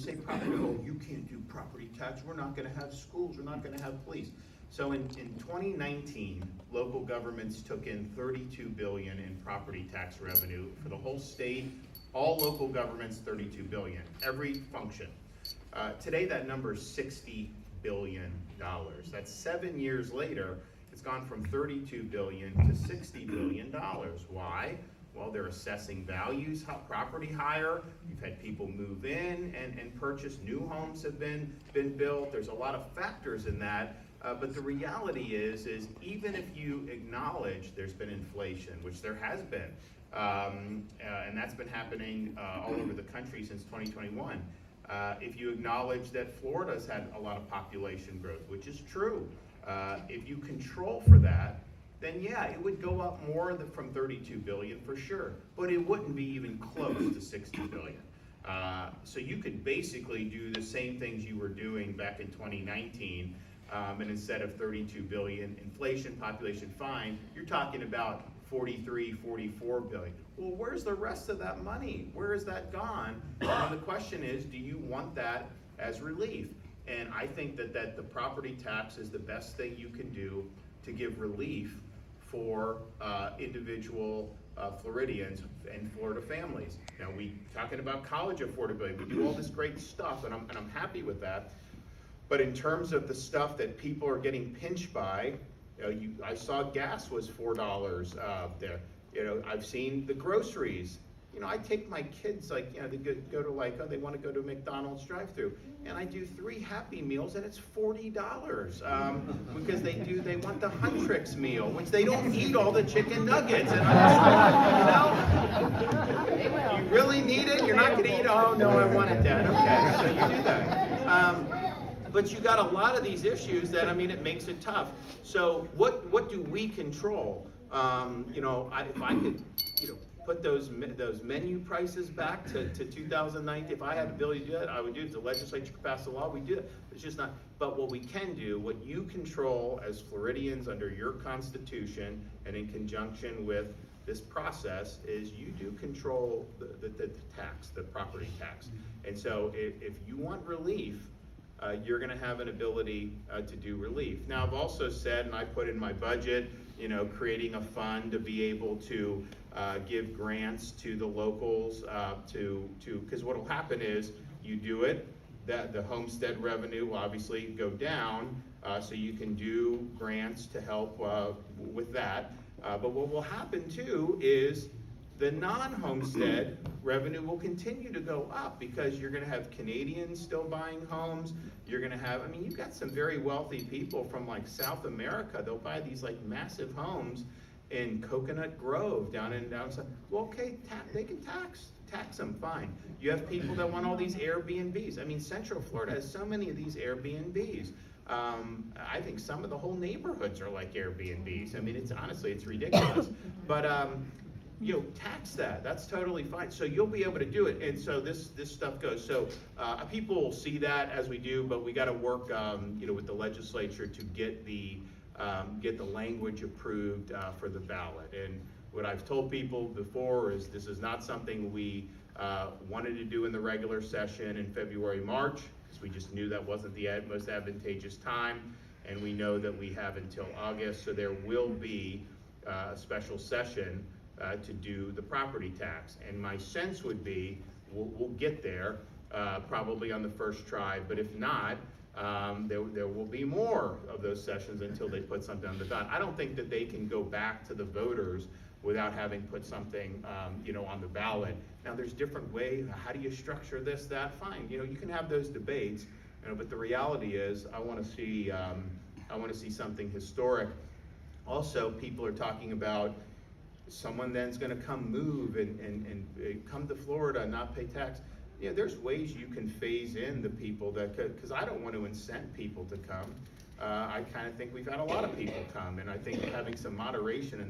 say property, oh, you can't do property tax, we're not gonna have schools, we're not gonna have police. So in 2019, local governments took in $32 billion in property tax revenue for the whole state. All local governments, $32 billion, every function. Today that number is $60 billion. That's 7 years later, it's gone from $32 billion to $60 billion. Why? Well, they're assessing values, property higher. You've had people move in and purchase. New homes have been built. There's a lot of factors in that. But the reality is even if you acknowledge there's been inflation, which there has been, and that's been happening all over the country since 2021, if you acknowledge that Florida's had a lot of population growth, which is true, if you control for that, then yeah, it would go up more from 32 billion for sure, but it wouldn't be even close to 60 billion. So you could basically do the same things you were doing back in 2019, and instead of 32 billion inflation, population fine, you're talking about 43, 44 billion. Well, where's the rest of that money? Where is that gone? And the question is, do you want that as relief? And I think that the property tax is the best thing you can do to give relief for individual Floridians and Florida families. Now, we talking about college affordability, we do all this great stuff, and I'm happy with that. But in terms of the stuff that people are getting pinched by, I saw gas was $4 there. I've seen the groceries. I take my kids, they go to they want to go to a McDonald's drive-thru, and I do 3 Happy Meals, and it's $40 because they want the Huntrix meal, which they don't eat all the chicken nuggets. And I'm just you really need it? You're not going to eat? Oh no, I want it, Dad. Okay, so you do that. But you got a lot of these issues that, it makes it tough. So what do we control? If I could, put those menu prices back to 2019, if I had the ability to do that, I would do it. If the legislature could pass a law, we'd do it. It's just not. But what we can do, what you control as Floridians under your constitution and in conjunction with this process, is you do control the tax, the property tax. And so if you want relief, you're going to have an ability to do relief. Now, I've also said, and I put in my budget, creating a fund to be able to give grants to the locals because what will happen is you do it, that the homestead revenue will obviously go down, so you can do grants to help with that. But what will happen too is the non-homestead revenue will continue to go up because you're going to have Canadians still buying homes. You're going to have, you've got some very wealthy people from South America. They'll buy these massive homes in Coconut Grove down south. Well, okay, they can tax them, fine. You have people that want all these Airbnbs. Central Florida has so many of these Airbnbs. I think some of the whole neighborhoods are like Airbnbs. It's ridiculous. But tax that. That's totally fine. So you'll be able to do it. And so this stuff goes. So people will see that as we do, but we got to work, with the legislature to get the language approved for the ballot. And what I've told people before is this is not something we wanted to do in the regular session in February, March, because we just knew that wasn't the most advantageous time. And we know that we have until August, so there will be a special session to do the property tax. And my sense would be we'll get there probably on the first try, but if not, there will be more of those sessions until they put something on the ballot. I don't think that they can go back to the voters without having put something on the ballot. Now there's different ways. How do you structure this, that? Fine, you can have those debates, but the reality is I want to see something historic. Also, people are talking about someone then's going to come move and come to Florida and not pay tax. There's ways you can phase in the people because I don't want to incent people to come. I kind of think we've had a lot of people come, and I think having some moderation in